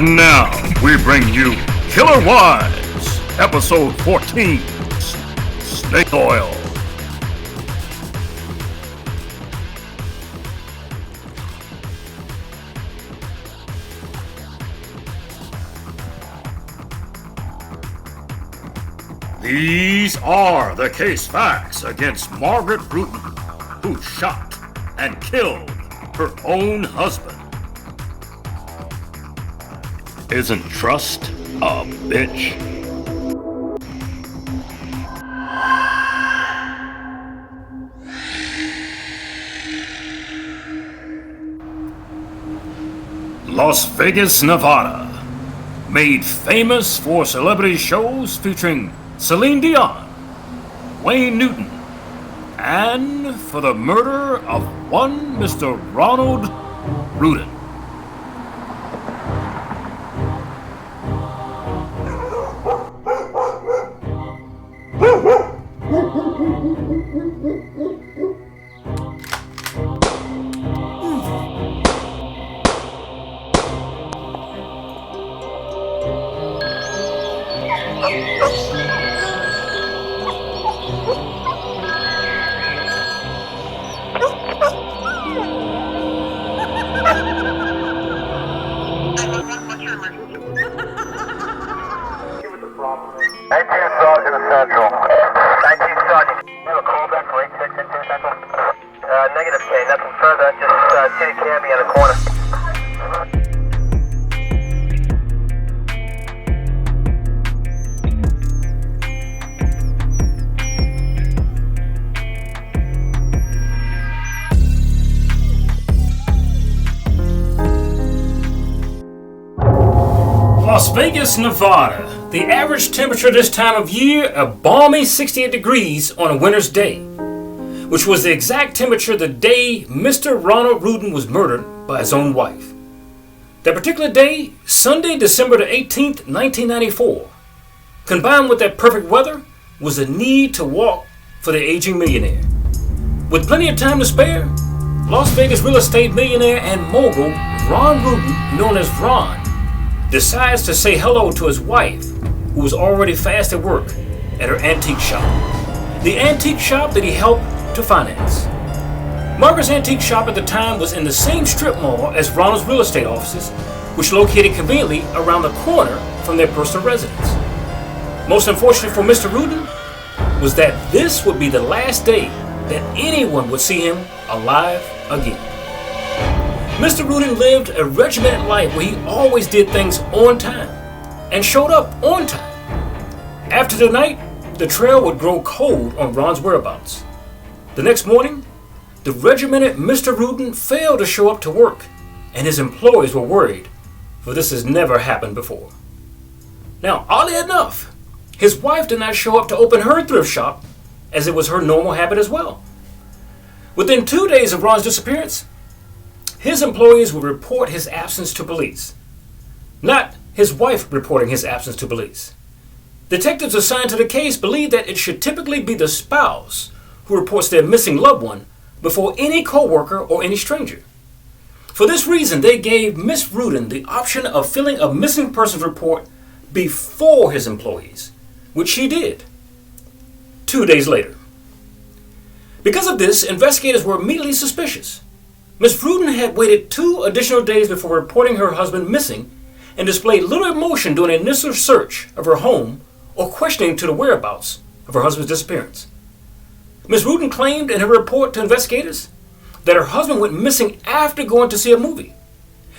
And now, we bring you Killer Wives, Episode 14, Snake Oil. These are the case facts against Margaret Bruton, who shot and killed her own husband. Isn't trust a bitch? Las Vegas, Nevada, made famous for celebrity shows featuring Celine Dion, Wayne Newton, and for the murder of one Mr. Ronald Rudin. Negative K, nothing further, just City Cabby on the corner. Las Vegas, Nevada. The average temperature this time of year, a balmy 68 degrees on a winter's day, which was the exact temperature the day Mr. Ronald Rudin was murdered by his own wife. That particular day, Sunday, December the 18th, 1994, combined with that perfect weather, was the need to walk for the aging millionaire. With plenty of time to spare, Las Vegas real estate millionaire and mogul Ron Rudin, known as Ron, decides to say hello to his wife, who was already fast at work at her antique shop. The antique shop that he helped to finance. Margaret's antique shop at the time was in the same strip mall as Ronald's real estate offices, which located conveniently around the corner from their personal residence. Most unfortunate for Mr. Rudin was that this would be the last day that anyone would see him alive again. Mr. Rudin lived a regimented life where he always did things on time and showed up on time. After the night, the trail would grow cold on Ron's whereabouts. The next morning, the regimented Mr. Rudin failed to show up to work, and his employees were worried, for this has never happened before. Now, oddly enough, his wife did not show up to open her thrift shop, as it was her normal habit as well. Within 2 days of Ron's disappearance, his employees would report his absence to police, not his wife reporting his absence to police. Detectives assigned to the case believed that it should typically be the spouse who reports their missing loved one before any co-worker or any stranger. For this reason, they gave Miss Rudin the option of filling a missing persons report before his employees, which she did 2 days later. Because of this, investigators were immediately suspicious. Miss Rudin had waited 2 additional days before reporting her husband missing and displayed little emotion during the initial search of her home or questioning to the whereabouts of her husband's disappearance. Miss Rudin claimed in her report to investigators that her husband went missing after going to see a movie.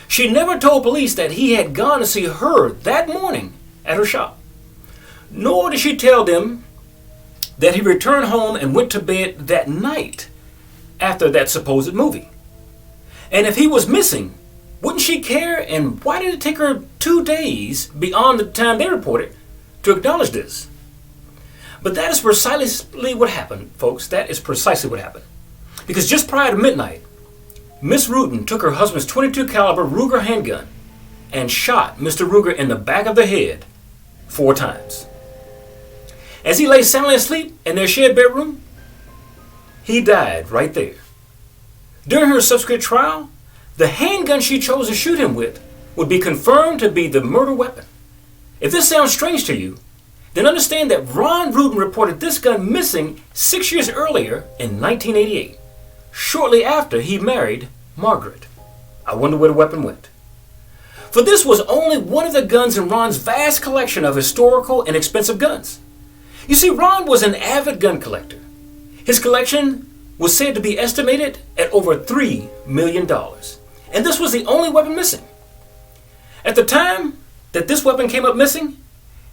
She never told police that he had gone to see her that morning at her shop. Nor did she tell them that he returned home and went to bed that night after that supposed movie. And if he was missing, wouldn't she care? And why did it take her 2 days beyond the time they reported to acknowledge this? But that is precisely what happened, folks. That is precisely what happened. Because just prior to midnight, Miss Rudin took her husband's .22 caliber Ruger handgun and shot Mr. Ruger in the back of the head 4 times. As he lay soundly asleep in their shared bedroom, he died right there. During her subsequent trial, the handgun she chose to shoot him with would be confirmed to be the murder weapon. If this sounds strange to you, then understand that Ron Rudin reported this gun missing 6 years earlier in 1988, shortly after he married Margaret. I wonder where the weapon went. For this was only one of the guns in Ron's vast collection of historical and expensive guns. You see, Ron was an avid gun collector. His collection was said to be estimated at over $3 million. And this was the only weapon missing. At the time that this weapon came up missing,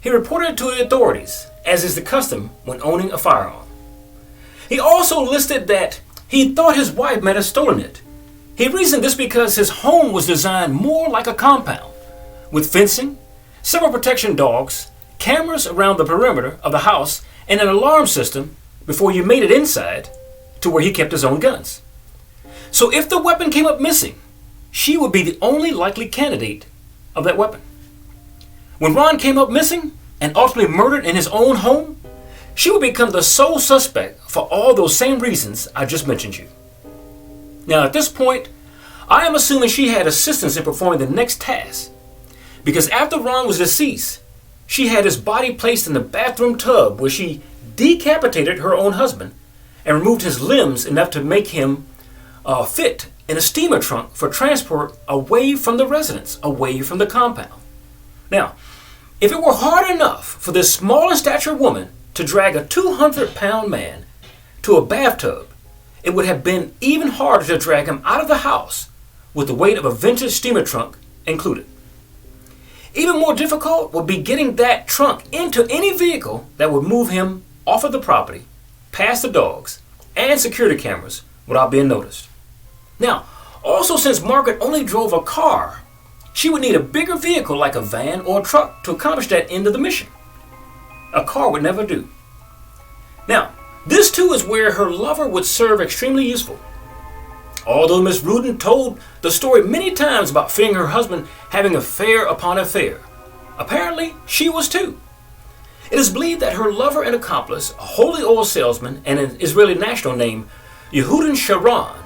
he reported it to the authorities, as is the custom when owning a firearm. He also listed that he thought his wife might have stolen it. He reasoned this because his home was designed more like a compound, with fencing, several protection dogs, cameras around the perimeter of the house, and an alarm system before you made it inside to where he kept his own guns. So if the weapon came up missing, she would be the only likely candidate of that weapon. When Ron came up missing and ultimately murdered in his own home, she would become the sole suspect for all those same reasons I just mentioned you. Now at this point, I am assuming she had assistance in performing the next task, because after Ron was deceased, she had his body placed in the bathroom tub where she decapitated her own husband and removed his limbs enough to make him fit in a steamer trunk for transport away from the residence, away from the compound. Now, if it were hard enough for this small in stature woman to drag a 200-pound man to a bathtub, it would have been even harder to drag him out of the house with the weight of a vintage steamer trunk included. Even more difficult would be getting that trunk into any vehicle that would move him off of the property, past the dogs and security cameras without being noticed. Now, also since Margaret only drove a car, she would need a bigger vehicle like a van or a truck to accomplish that end of the mission. A car would never do. Now, this too is where her lover would serve extremely useful. Although Miss Rudin told the story many times about fearing her husband having affair upon affair, apparently she was too. It is believed that her lover and accomplice, a holy oil salesman and an Israeli national named Yehudin Sharon.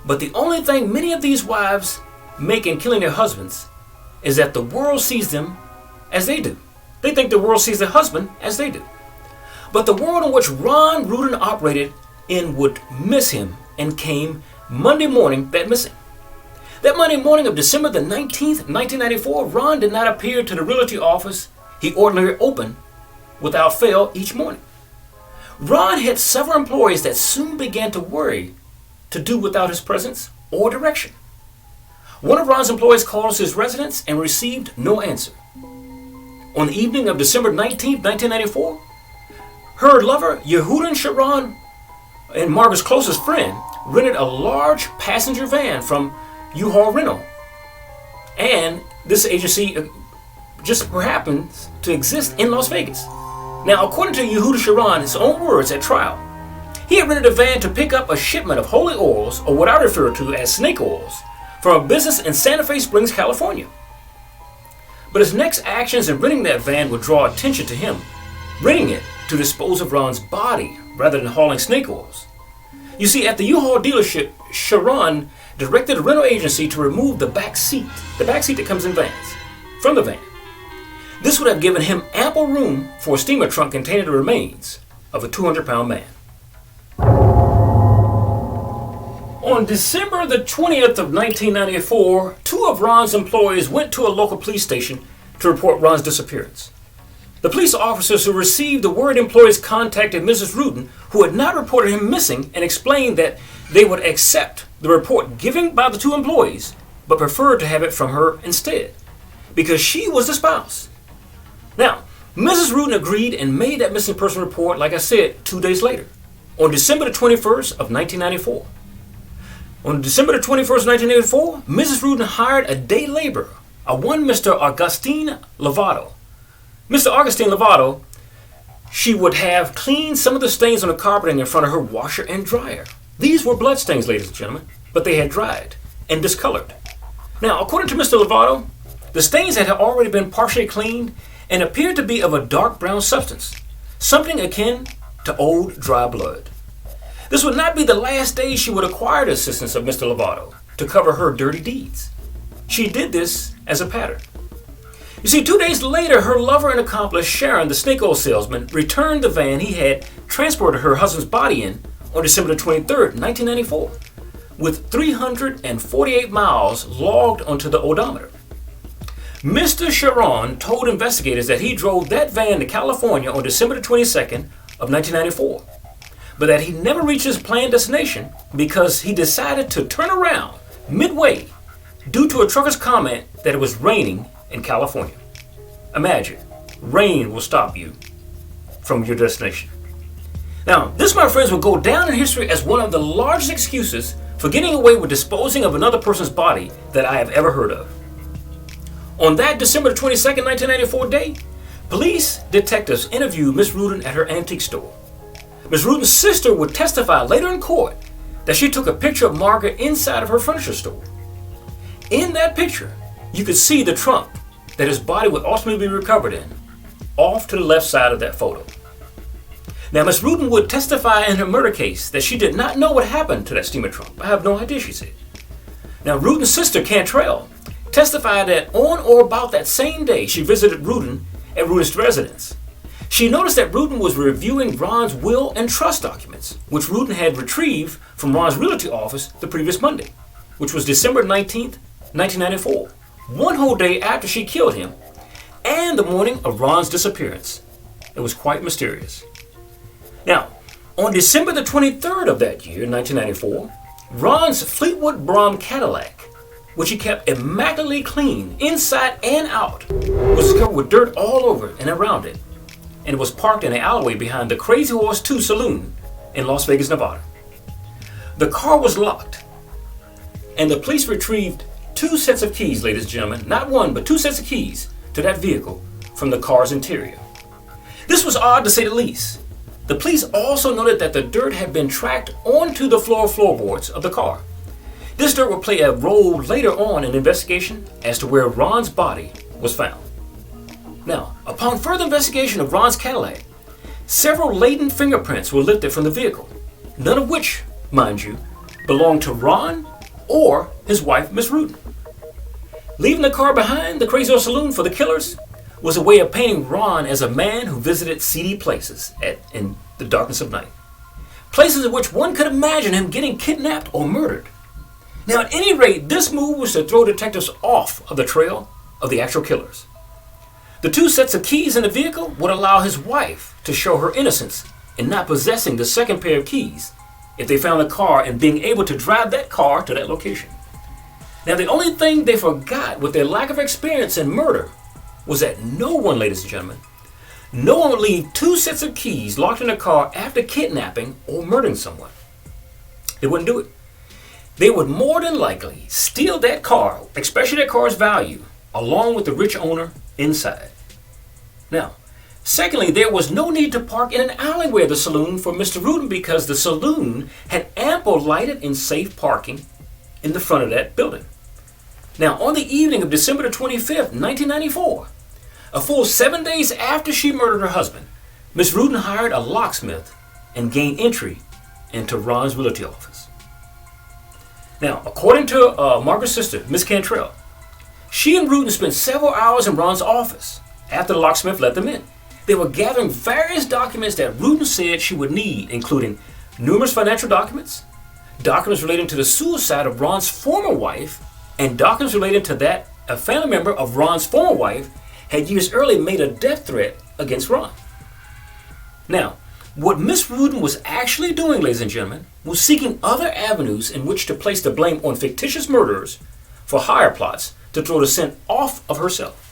But the only thing many of these wives make in killing their husbands is that the world sees them as they do. They think the world sees their husband as they do. But the world in which Ron Rudin operated in would miss him and came Monday morning that missing. That Monday morning of December the 19th, 1994, Ron did not appear to the realty office he ordinarily opened without fail each morning. Ron had several employees that soon began to worry to do without his presence or direction. One of Ron's employees called his residence and received no answer. On the evening of December 19th, 1994, her lover, Yehudin Sharon, and Margaret's closest friend, rented a large passenger van from U-Haul Rental. And this agency just happens to exist in Las Vegas. Now, according to Yehudin Sharon, his own words at trial, he had rented a van to pick up a shipment of holy oils, or what I refer to as snake oils, from a business in Santa Fe Springs, California. But his next actions in renting that van would draw attention to him, renting it to dispose of Ron's body rather than hauling snake oils. You see, at the U-Haul dealership, Sharon directed the rental agency to remove the back seat that comes in vans, from the van. This would have given him ample room for a steamer trunk containing the remains of a 200-pound man. On December the 20th of 1994, two of Ron's employees went to a local police station to report Ron's disappearance. The police officers who received the word employees contacted Mrs. Rudin, who had not reported him missing, and explained that they would accept the report given by the two employees, but preferred to have it from her instead, because she was the spouse. Now, Mrs. Rudin agreed and made that missing person report, like I said, 2 days later, on December the 21st of 1994. On December the 21st, 1984, Mrs. Rudin hired a day laborer, one Mr. Augustine Lovato. Mr. Augustine Lovato, she would have cleaned some of the stains on the carpeting in front of her washer and dryer. These were blood stains, ladies and gentlemen, but they had dried and discolored. Now, according to Mr. Lovato, the stains had already been partially cleaned and appeared to be of a dark brown substance, something akin to old dry blood. This would not be the last day she would acquire the assistance of Mr. Lovato to cover her dirty deeds. She did this as a pattern. You see, 2 days later, her lover and accomplice, Sharon, the snake oil salesman, returned the van he had transported her husband's body in on December 23rd, 1994, with 348 miles logged onto the odometer. Mr. Sharon told investigators that he drove that van to California on December 22nd of 1994, but that he never reached his planned destination because he decided to turn around midway due to a trucker's comment that it was raining in California. Imagine, rain will stop you from your destination. Now, this, my friends, will go down in history as one of the largest excuses for getting away with disposing of another person's body that I have ever heard of. On that December 22nd, 1994 day, police detectives interviewed Miss Rudin at her antique store. Miss Rudin's sister would testify later in court that she took a picture of Margaret inside of her furniture store. In that picture, you could see the trunk that his body would ultimately be recovered in, off to the left side of that photo. Now, Miss Rudin would testify in her murder case that she did not know what happened to that steamer trunk. I have no idea, she said. Now, Rudin's sister, Cantrell, testified that on or about that same day she visited Rudin at Rudin's residence. She noticed that Rudin was reviewing Ron's will and trust documents, which Rudin had retrieved from Ron's realty office the previous Monday, which was December 19th, 1994. One whole day after she killed him, and the morning of Ron's disappearance. It was quite mysterious. Now, on December the 23rd of that year, 1994, Ron's Fleetwood Brougham Cadillac, which he kept immaculately clean inside and out, was covered with dirt all over and around it, and it was parked in an alleyway behind the Crazy Horse 2 Saloon in Las Vegas, Nevada. The car was locked, and the police retrieved 2 sets of keys, ladies and gentlemen, not one, but 2 sets of keys to that vehicle from the car's interior. This was odd to say the least. The police also noted that the dirt had been tracked onto the floorboards of the car. This dirt would play a role later on in the investigation as to where Ron's body was found. Now, upon further investigation of Ron's Cadillac, several latent fingerprints were lifted from the vehicle, none of which, mind you, belonged to Ron or his wife, Miss Rudin. Leaving the car behind the Crazy Horse Saloon for the killers was a way of painting Ron as a man who visited seedy places in the darkness of night. Places in which one could imagine him getting kidnapped or murdered. Now, at any rate, this move was to throw detectives off of the trail of the actual killers. The 2 sets of keys in the vehicle would allow his wife to show her innocence in not possessing the second pair of keys if they found the car and being able to drive that car to that location. Now, the only thing they forgot with their lack of experience in murder was that no one, ladies and gentlemen, no one would leave 2 sets of keys locked in a car after kidnapping or murdering someone. They wouldn't do it. They would more than likely steal that car, especially that car's value, along with the rich owner inside. Now, secondly, there was no need to park in an alleyway of the saloon for Mr. Rudin because the saloon had ample lighted and safe parking in the front of that building. Now, on the evening of December the 25th, 1994, a full 7 days after she murdered her husband, Miss Rudin hired a locksmith and gained entry into Ron's realty office. Now, according to Margaret's sister, Miss Cantrell, she and Rudin spent several hours in Ron's office after the locksmith let them in. They were gathering various documents that Rudin said she would need, including numerous financial documents, documents relating to the suicide of Ron's former wife, and documents relating to that a family member of Ron's former wife had years earlier made a death threat against Ron. Now, what Miss Rudin was actually doing, ladies and gentlemen, was seeking other avenues in which to place the blame on fictitious murderers for higher plots to throw the scent off of herself.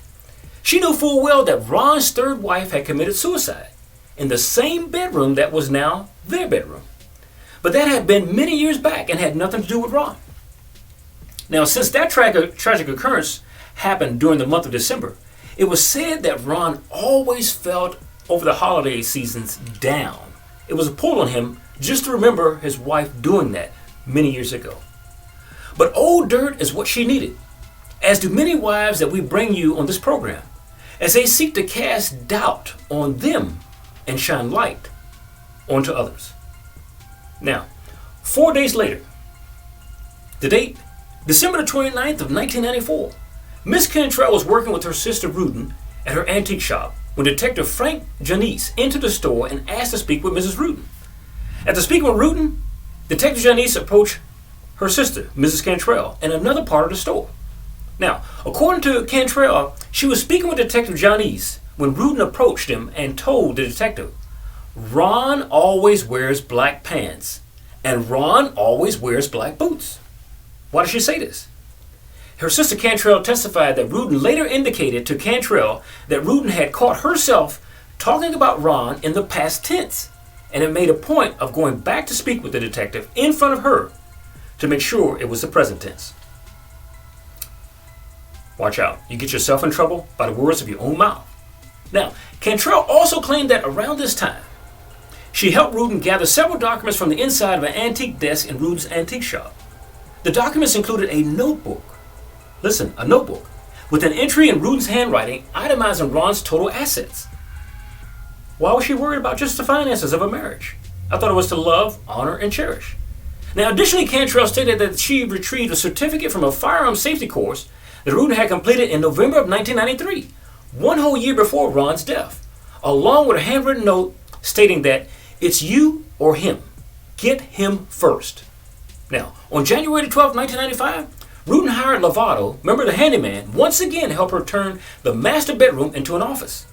She knew full well that Ron's third wife had committed suicide in the same bedroom that was now their bedroom. But that had been many years back and had nothing to do with Ron. Now, since that tragic occurrence happened during the month of December, it was said that Ron always felt over the holiday seasons down. It was a pull on him just to remember his wife doing that many years ago. But old dirt is what she needed, as do many wives that we bring you on this program, as they seek to cast doubt on them and shine light onto others. Now, 4 days later, the date December the 29th of 1994. Miss Cantrell was working with her sister Rudin at her antique shop when Detective Frank Janice entered the store and asked to speak with Mrs. Rudin. After speaking with Rudin, Detective Janice approached her sister, Mrs. Cantrell, in another part of the store. Now, according to Cantrell, she was speaking with Detective Janice when Rudin approached him and told the detective, "Ron always wears black pants, and Ron always wears black boots." Why did she say this? Her sister Cantrell testified that Rudin later indicated to Cantrell that Rudin had caught herself talking about Ron in the past tense, and had made a point of going back to speak with the detective in front of her to make sure it was the present tense. Watch out, you get yourself in trouble by the words of your own mouth. Now, Cantrell also claimed that around this time, she helped Rudin gather several documents from the inside of an antique desk in Rudin's antique shop. The documents included a notebook, a notebook, with an entry in Rudin's handwriting itemizing Ron's total assets. Why was she worried about just the finances of a marriage? I thought it was to love, honor, and cherish. Now, additionally, Cantrell stated that she retrieved a certificate from a firearm safety course that Rudin had completed in November of 1993, one whole year before Ron's death, along with a handwritten note stating that it's you or him. Get him first. Now, on January 12, 1995, Rudin hired Lovato, remember the handyman, once again to help her turn the master bedroom into an office.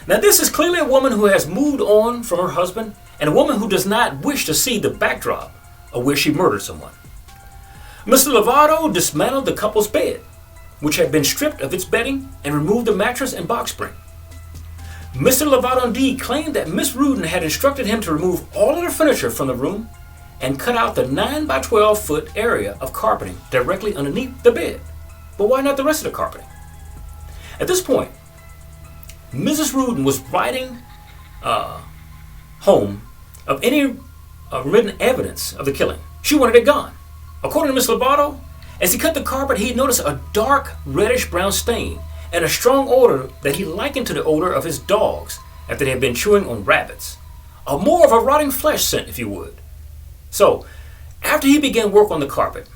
Now, this is clearly a woman who has moved on from her husband and a woman who does not wish to see the backdrop of where she murdered someone. Mr. Lovato dismantled the couple's bed, which had been stripped of its bedding, and removed the mattress and box spring. Mr. Lovato indeed claimed that Miss Rudin had instructed him to remove all of the furniture from the room and cut out the 9 by 12 foot area of carpeting directly underneath the bed. But why not the rest of the carpeting? At this point, Mrs. Rudin was writing home of any written evidence of the killing. She wanted it gone. According to Mr. Lovato, as he cut the carpet, he noticed a dark reddish-brown stain and a strong odor that he likened to the odor of his dogs after they had been chewing on rabbits. More of a rotting flesh scent, if you would. So, after he began work on the carpet,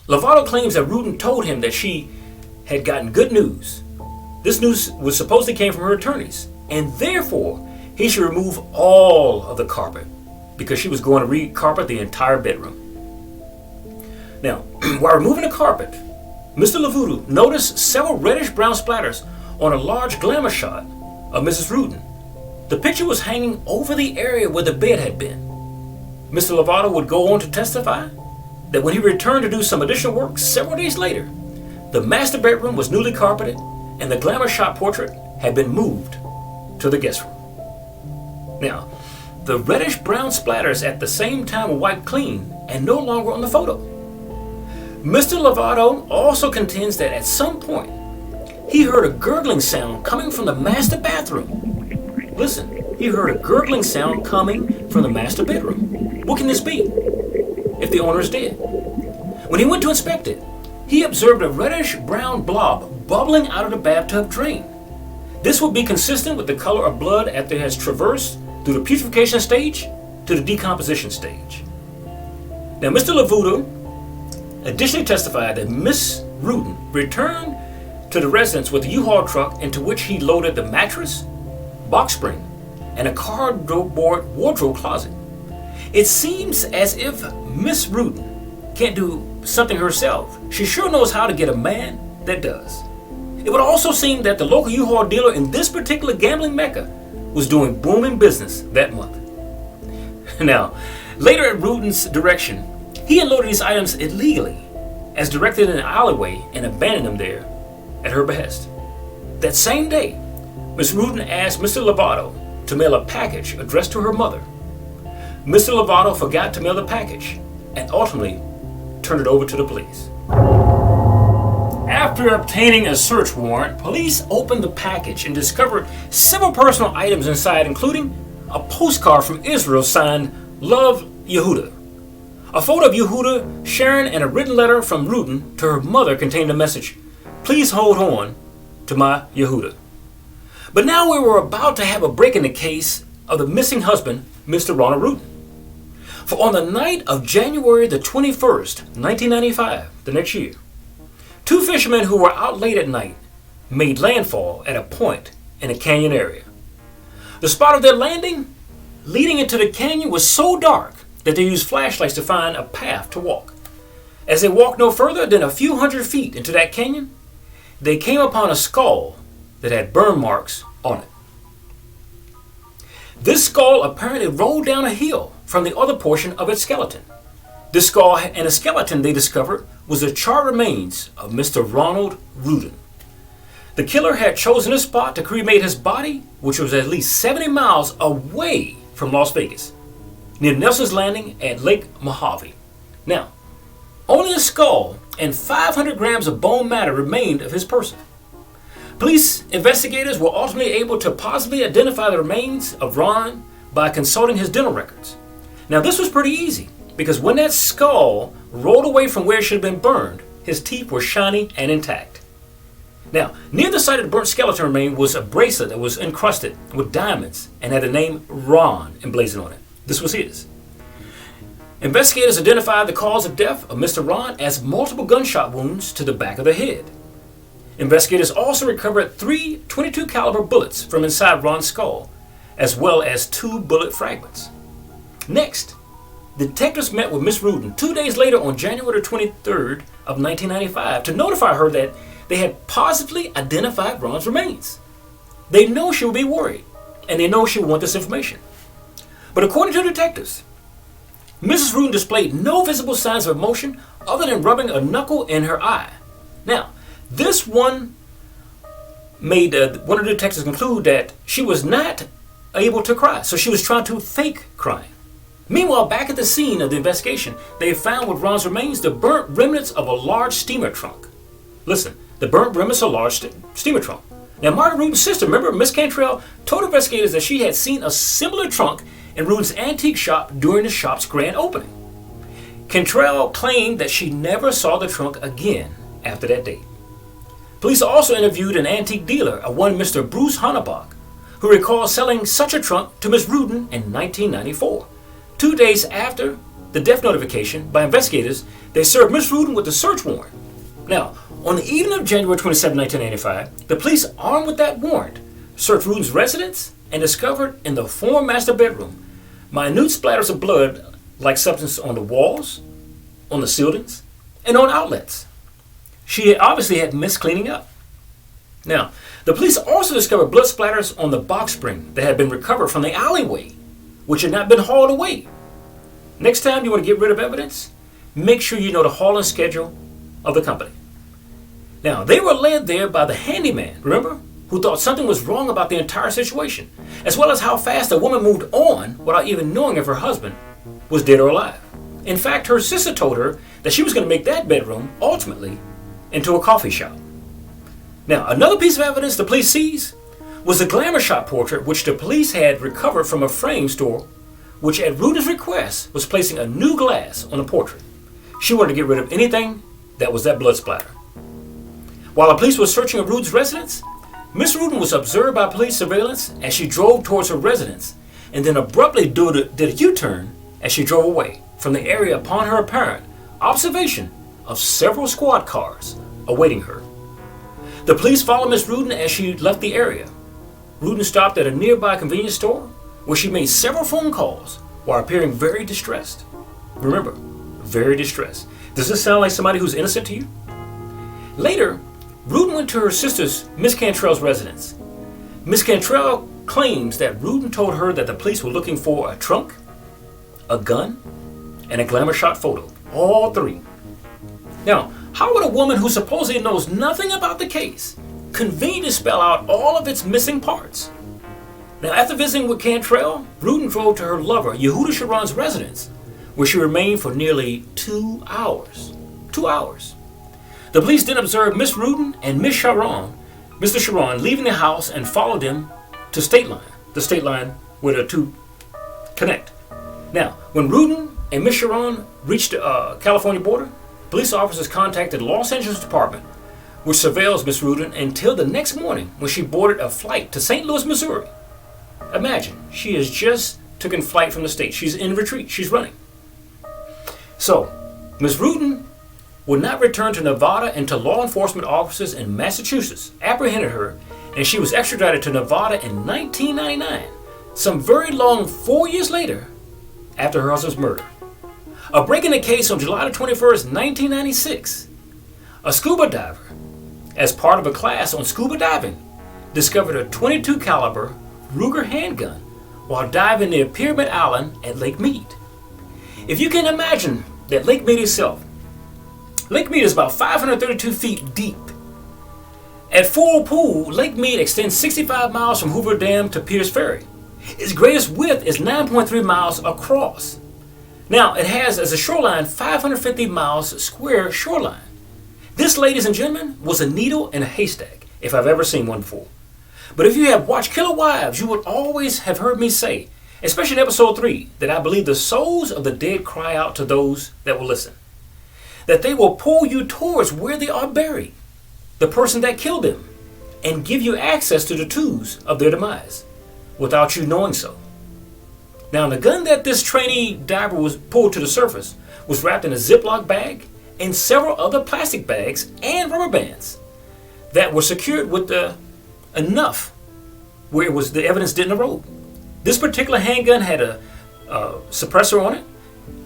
Lovato claims that Rudin told him that she had gotten good news. This news was supposedly came from her attorneys, and therefore he should remove all of the carpet because she was going to re-carpet the entire bedroom. Now, while removing the carpet, Mr. Lovato noticed several reddish-brown splatters on a large glamour shot of Mrs. Rudin. The picture was hanging over the area where the bed had been. Mr. Lovato would go on to testify that when he returned to do some additional work several days later, the master bedroom was newly carpeted and the glamour shot portrait had been moved to the guest room. Now, the reddish-brown splatters at the same time were wiped clean and no longer on the photo. Mr. Lovato also contends that at some point, he heard a gurgling sound coming from the master bathroom. Listen, he heard a gurgling sound coming from the master bedroom. What can this be if the owner is dead? When he went to inspect it, he observed a reddish-brown blob bubbling out of the bathtub drain. This would be consistent with the color of blood after it has traversed through the putrefaction stage to the decomposition stage. Now, Mr. Lovato additionally testified that Miss Rudin returned to the residence with a U-Haul truck into which he loaded the mattress, box spring, and a cardboard wardrobe closet. It seems as if Miss Rudin can't do something herself. She sure knows how to get a man that does. It would also seem that the local U-Haul dealer in this particular gambling mecca was doing booming business that month. Now, later at Rudin's direction, he unloaded these items illegally, as directed in an alleyway, and abandoned them there at her behest. That same day, Miss Rudin asked Mr. Lovato to mail a package addressed to her mother. Mr. Lovato forgot to mail the package and ultimately turned it over to the police. After obtaining a search warrant, police opened the package and discovered several personal items inside, including a postcard from Israel signed Love Yehuda. A photo of Yehuda, Sharon, and a written letter from Rudin to her mother contained a message, "Please hold on to my Yehuda." But now we were about to have a break in the case of the missing husband, Mr. Ronald Rudin. For on the night of January the 21st, 1995, the next year, two fishermen who were out late at night made landfall at a point in a canyon area. The spot of their landing, leading into the canyon, was so dark that they used flashlights to find a path to walk. As they walked no further than a few hundred feet into that canyon, they came upon a skull that had burn marks on it. This skull apparently rolled down a hill from the other portion of its skeleton. This skull and a skeleton, they discovered, was the charred remains of Mr. Ronald Rudin. The killer had chosen a spot to cremate his body, which was at least 70 miles away from Las Vegas, near Nelson's Landing at Lake Mojave. Now, only a skull and 500 grams of bone matter remained of his person. Police investigators were ultimately able to possibly identify the remains of Ron by consulting his dental records. Now, this was pretty easy, because when that skull rolled away from where it should have been burned, his teeth were shiny and intact. Now, near the site of the burnt skeleton remain was a bracelet that was encrusted with diamonds and had the name Ron emblazoned on it. This was his. Investigators identified the cause of death of Mr. Ron as multiple gunshot wounds to the back of the head. Investigators also recovered 3 .22 caliber bullets from inside Ron's skull, as well as 2 bullet fragments. Next, detectives met with Miss Rudin 2 days later on January 23rd of 1995 to notify her that they had positively identified Ron's remains. They know she will be worried, and they know she will want this information. But according to detectives, Mrs. Rudin displayed no visible signs of emotion other than rubbing a knuckle in her eye. Now, this one made one of the detectives conclude that she was not able to cry, so she was trying to fake crying. Meanwhile, back at the scene of the investigation, they found with Ron's remains the burnt remnants of a large steamer trunk. Listen, the burnt remnants of a large steamer trunk. Now, Margaret Rudin's sister, remember, Miss Cantrell, told investigators that she had seen a similar trunk in Rudin's antique shop during the shop's grand opening. Cantrell claimed that she never saw the trunk again after that date. Police also interviewed an antique dealer, a one Mr. Bruce Hannebach, who recalled selling such a trunk to Miss Rudin in 1994. 2 days after the death notification by investigators, they served Miss Rudin with a search warrant. Now, on the evening of January 27, 1985, the police, armed with that warrant, searched Rudin's residence and discovered in the former master bedroom minute splatters of blood-like substance on the walls, on the ceilings, and on outlets. She obviously had missed cleaning up. Now, the police also discovered blood splatters on the box spring that had been recovered from the alleyway, which had not been hauled away. Next time you want to get rid of evidence, make sure you know the hauling schedule of the company. Now, they were led there by the handyman, remember, who thought something was wrong about the entire situation, as well as how fast the woman moved on without even knowing if her husband was dead or alive. In fact, her sister told her that she was going to make that bedroom, ultimately, into a coffee shop. Now, another piece of evidence the police seized was the glamour shop portrait which the police had recovered from a frame store, which at Rudin's request was placing a new glass on the portrait. She wanted to get rid of anything that was that blood splatter. While the police were searching Rudin's residence, Miss Rudin was observed by police surveillance as she drove towards her residence, and then abruptly did a U-turn as she drove away from the area upon her apparent observation of several squad cars awaiting her. The police followed Miss Rudin as she left the area. Rudin stopped at a nearby convenience store where she made several phone calls while appearing very distressed. Remember, very distressed. Does this sound like somebody who's innocent to you? Later, Rudin went to her sister's, Miss Cantrell's residence. Miss Cantrell claims that Rudin told her that the police were looking for a trunk, a gun, and a glamour shot photo. All three. Now, how would a woman who supposedly knows nothing about the case conveniently spell out all of its missing parts? Now, after visiting with Cantrell, Rudin drove to her lover, Yehuda Sharon's residence, where she remained for nearly 2 hours. 2 hours. The police then observed Miss Rudin and Mr. Sharon, leaving the house and followed them to the state line where the two connect. Now, when Rudin and Miss Sharon reached the California border, police officers contacted the Los Angeles Department, which surveils Miss Rudin until the next morning when she boarded a flight to St. Louis, Missouri. Imagine, she has just taken flight from the state. She's in retreat. She's running. So, Miss Rudin would not return to Nevada until law enforcement officers in Massachusetts apprehended her, and she was extradited to Nevada in 1999, some very long 4 years later after her husband's murder. A break in the case on July 21st, 1996. A scuba diver, as part of a class on scuba diving, discovered a .22 caliber Ruger handgun while diving near Pyramid Island at Lake Mead. If you can imagine that Lake Mead itself, Lake Mead is about 532 feet deep. At full pool, Lake Mead extends 65 miles from Hoover Dam to Peters Ferry. Its greatest width is 9.3 miles across. Now, it has as a shoreline 550 miles square shoreline. This, ladies and gentlemen, was a needle in a haystack, if I've ever seen one before. But if you have watched Killer Wives, you would always have heard me say, especially in episode 3, that I believe the souls of the dead cry out to those that will listen. That they will pull you towards where they are buried, the person that killed them, and give you access to the tools of their demise, without you knowing so. Now, the gun that this trainee diver was pulled to the surface was wrapped in a Ziploc bag and several other plastic bags and rubber bands that were secured with enough where the evidence didn't erode. This particular handgun had a suppressor on it,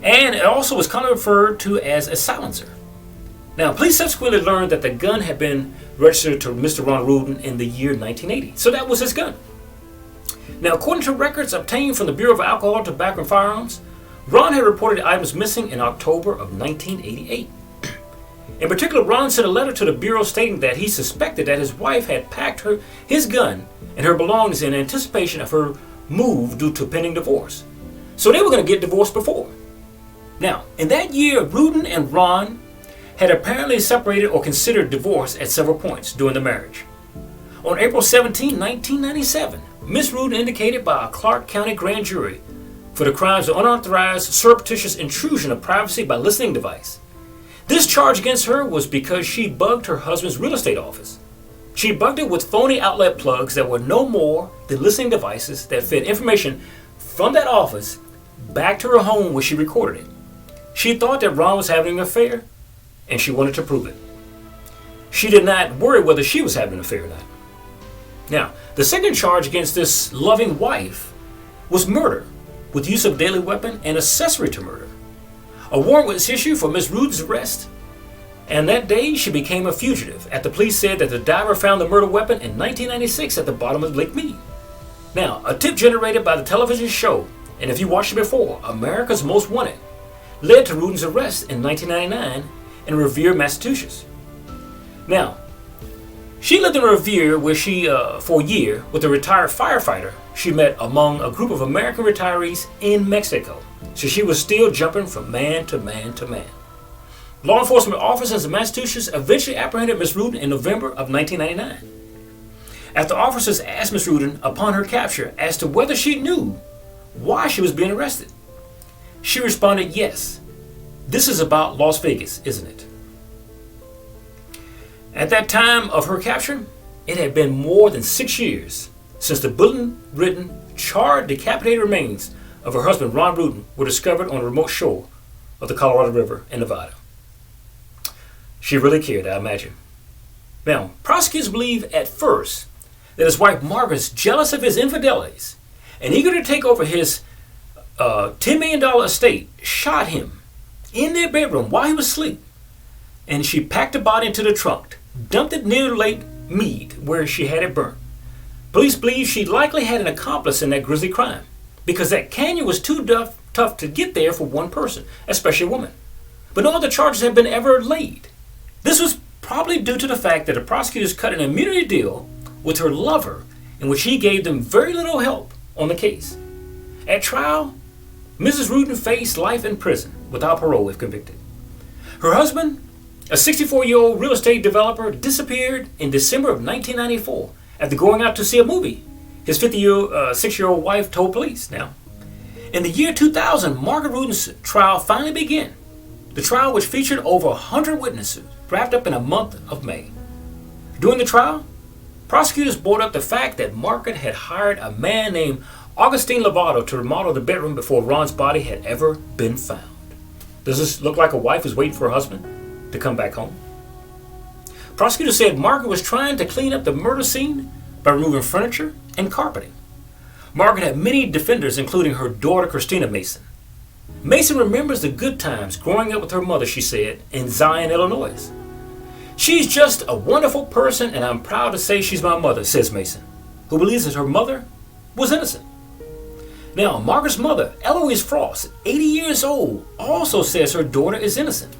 and it also was commonly referred to as a silencer. Now, police subsequently learned that the gun had been registered to Mr. Ron Rudin in the year 1980. So that was his gun. Now, according to records obtained from the Bureau of Alcohol, Tobacco, and Firearms, Ron had reported items missing in October of 1988. In particular, Ron sent a letter to the Bureau stating that he suspected that his wife had packed his gun and her belongings in anticipation of her move due to pending divorce. So they were going to get divorced before. Now, in that year, Rudin and Ron had apparently separated or considered divorce at several points during the marriage. On April 17, 1997, Miss Rudin indicated by a Clark County grand jury for the crimes of unauthorized surreptitious intrusion of privacy by listening device. This charge against her was because she bugged her husband's real estate office. She bugged it with phony outlet plugs that were no more than listening devices that fed information from that office back to her home where she recorded it. She thought that Ron was having an affair, and she wanted to prove it. She did not worry whether she was having an affair or not. Now, the second charge against this loving wife was murder with use of deadly weapon and accessory to murder. A warrant was issued for Miss Rudin's arrest, and that day she became a fugitive after police said that the diver found the murder weapon in 1996 at the bottom of Lake Mead. Now, a tip generated by the television show, and if you watched it before, America's Most Wanted, led to Rudin's arrest in 1999 in Revere, Massachusetts. Now, she lived in Revere where she, for a year, with a retired firefighter she met among a group of American retirees in Mexico. So she was still jumping from man to man to man. Law enforcement officers in Massachusetts eventually apprehended Miss Rudin in November of 1999. After officers asked Miss Rudin upon her capture as to whether she knew why she was being arrested, she responded, "Yes, this is about Las Vegas, isn't it?" At that time of her capture, it had been more than 6 years since the bullet-ridden, charred, decapitated remains of her husband, Ron Rudin, were discovered on a remote shore of the Colorado River in Nevada. She really cared, I imagine. Now, prosecutors believe at first that his wife Margaret, jealous of his infidelities and eager to take over his $10 million estate, shot him in their bedroom while he was asleep, and she packed the body into the trunk, dumped it near Lake Mead where she had it burnt. Police believe she likely had an accomplice in that grisly crime because that canyon was too tough to get there for one person, especially a woman. But no other charges have been ever laid. This was probably due to the fact that the prosecutors cut an immunity deal with her lover in which he gave them very little help on the case. At trial, Mrs. Rudin faced life in prison without parole if convicted. Her husband, a 64-year-old real estate developer, disappeared in December of 1994 after going out to see a movie. His 56-year-old wife told police. Now, in the year 2000, Margaret Rudin's trial finally began. The trial, which featured over 100 witnesses, wrapped up in a month of May. During the trial, prosecutors brought up the fact that Margaret had hired a man named Augustine Lovato to remodel the bedroom before Ron's body had ever been found. Does this look like a wife is waiting for her husband to come back home? Prosecutors said Margaret was trying to clean up the murder scene by removing furniture and carpeting. Margaret had many defenders, including her daughter Christina Mason. Mason remembers the good times growing up with her mother, she said, in Zion, Illinois. She's just a wonderful person, and I'm proud to say she's my mother, says Mason, who believes that her mother was innocent. Now, Margaret's mother, Eloise Frost, 80 years old, also says her daughter is innocent.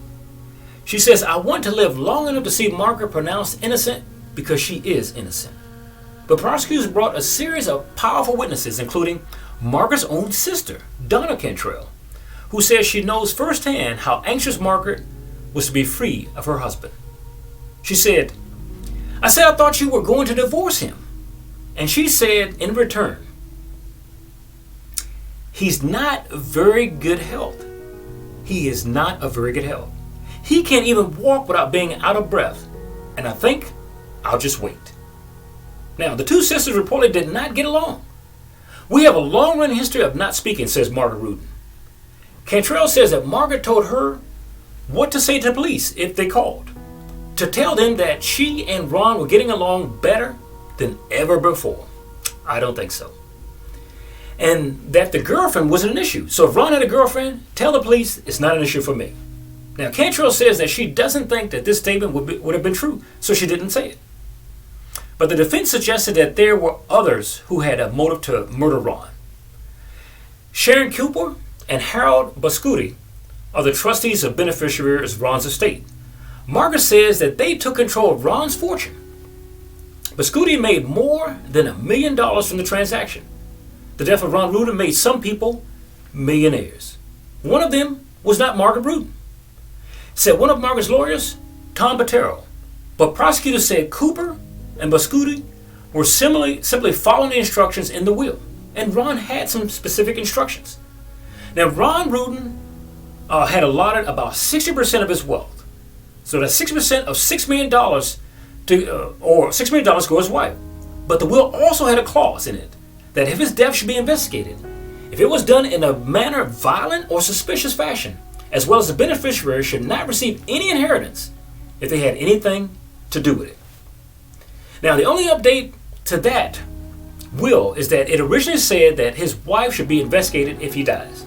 She says, I want to live long enough to see Margaret pronounced innocent because she is innocent. But prosecutors brought a series of powerful witnesses, including Margaret's own sister, Donna Cantrell, who says she knows firsthand how anxious Margaret was to be free of her husband. She said, I said I thought you were going to divorce him. And she said in return, he's not very good health. He is not a very good health. He can't even walk without being out of breath. And I think I'll just wait. Now, the two sisters reportedly did not get along. We have a long-running history of not speaking, says Margaret Rudin. Cantrell says that Margaret told her what to say to the police if they called, to tell them that she and Ron were getting along better than ever before. I don't think so. And that the girlfriend wasn't an issue. So if Ron had a girlfriend, tell the police it's not an issue for me. Now, Cantrell says that she doesn't think that this statement would have been true, so she didn't say it. But the defense suggested that there were others who had a motive to murder Ron. Sharon Cooper and Harold Bascuti are the trustees of beneficiaries of Ron's estate. Margaret says that they took control of Ron's fortune. Bascuti made more than $1 million from the transaction. The death of Ron Rudin made some people millionaires. One of them was not Margaret Rudin, said one of Margaret's lawyers, Tom Bottero. But prosecutors said Cooper and Bascuti were simply following the instructions in the will, and Ron had some specific instructions. Now, Ron Rudin had allotted about 60% of his wealth, so that's 60% of $6 million or $6 million go to his wife. But the will also had a clause in it that if his death should be investigated, if it was done in a manner violent or suspicious fashion, as well as the beneficiary should not receive any inheritance if they had anything to do with it. Now, the only update to that will is that it originally said that his wife should be investigated if he dies.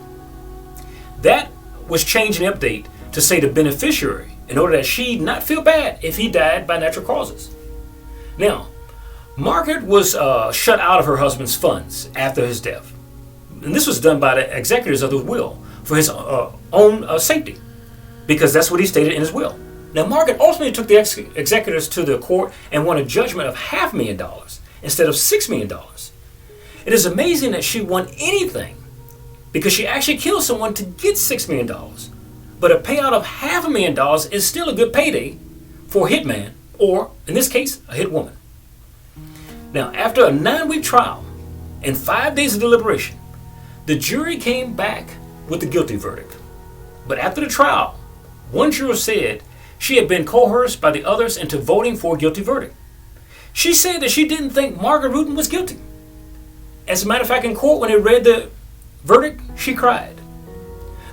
That was changed in the update to say the beneficiary, in order that she not feel bad if he died by natural causes. Now, Margaret was shut out of her husband's funds after his death. And this was done by the executors of the will for his own safety, because that's what he stated in his will. Now, Margaret ultimately took the executors to the court and won a judgment of $500,000 instead of $6 million. It is amazing that she won anything because she actually killed someone to get $6 million. But a payout of $500,000 is still a good payday for a hitman, or in this case, a hit woman. Now, after a 9-week trial and 5 days of deliberation, the jury came back with the guilty verdict. But after the trial, one juror said she had been coerced by the others into voting for a guilty verdict. She said that she didn't think Margaret Rudin was guilty. As a matter of fact, in court, when they read the verdict, she cried.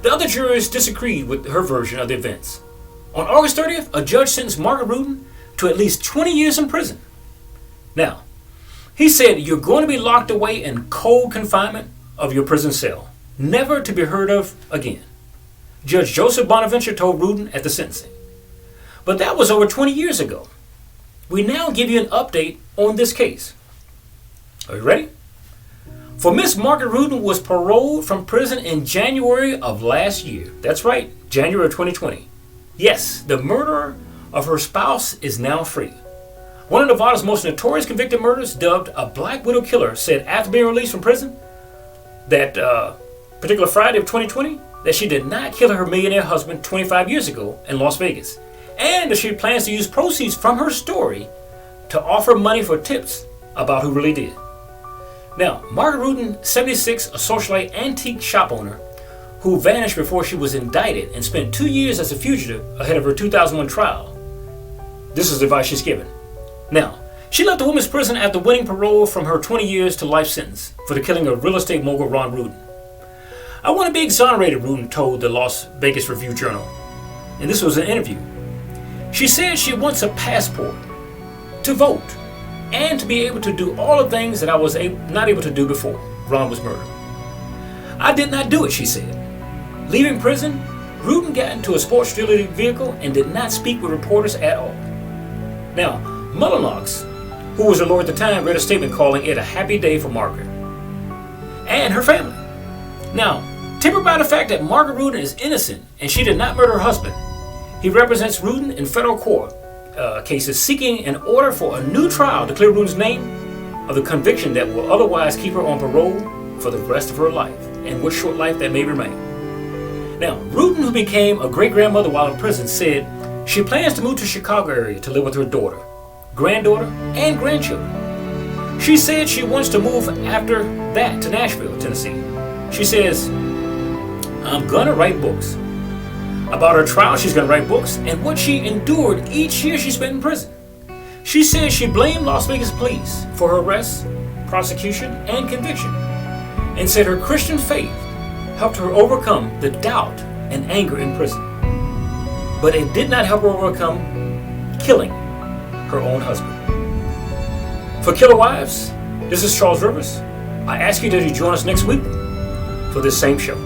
The other jurors disagreed with her version of the events. On August 30th, a judge sentenced Margaret Rudin to at least 20 years in prison. Now, he said, you're going to be locked away in cold confinement of your prison cell, never to be heard of again. Judge Joseph Bonaventure told Rudin at the sentencing. But that was over 20 years ago. We now give you an update on this case. Are you ready? For Miss Margaret Rudin was paroled from prison in January of last year. That's right, January of 2020. Yes, the murderer of her spouse is now free. One of Nevada's most notorious convicted murderers, dubbed a Black Widow Killer, said after being released from prison that particular Friday of 2020 that she did not kill her millionaire husband 25 years ago in Las Vegas, and that she plans to use proceeds from her story to offer money for tips about who really did. Now, Margaret Rudin, 76, a socialite antique shop owner who vanished before she was indicted and spent 2 years as a fugitive ahead of her 2001 trial. This is the advice she's given. Now, she left the women's prison after winning parole from her 20 years to life sentence for the killing of real estate mogul Ron Rudin. I want to be exonerated, Rudin told the Las Vegas Review-Journal. And this was an interview. She said she wants a passport to vote and to be able to do all the things that I was not able to do before Ron was murdered. I did not do it, she said. Leaving prison, Rudin got into a sports utility vehicle and did not speak with reporters at all. Now, Mullinox, who was a lawyer at the time, read a statement calling it a happy day for Margaret and her family. Now, tempered by the fact that Margaret Rudin is innocent and she did not murder her husband, he represents Rudin in federal court cases seeking an order for a new trial to clear Rudin's name of the conviction that will otherwise keep her on parole for the rest of her life, and what short life that may remain. Now, Rudin, who became a great-grandmother while in prison, said she plans to move to Chicago area to live with her daughter, granddaughter, and grandchildren. She said she wants to move after that to Nashville, Tennessee. She says, I'm gonna write books. About her trial, she's gonna write books and what she endured each year she spent in prison. She said she blamed Las Vegas police for her arrest, prosecution, and conviction, and said her Christian faith helped her overcome the doubt and anger in prison. But it did not help her overcome killing her own husband. For Killer Wives, this is Charles Rivers. I ask you that you join us next week for this same show.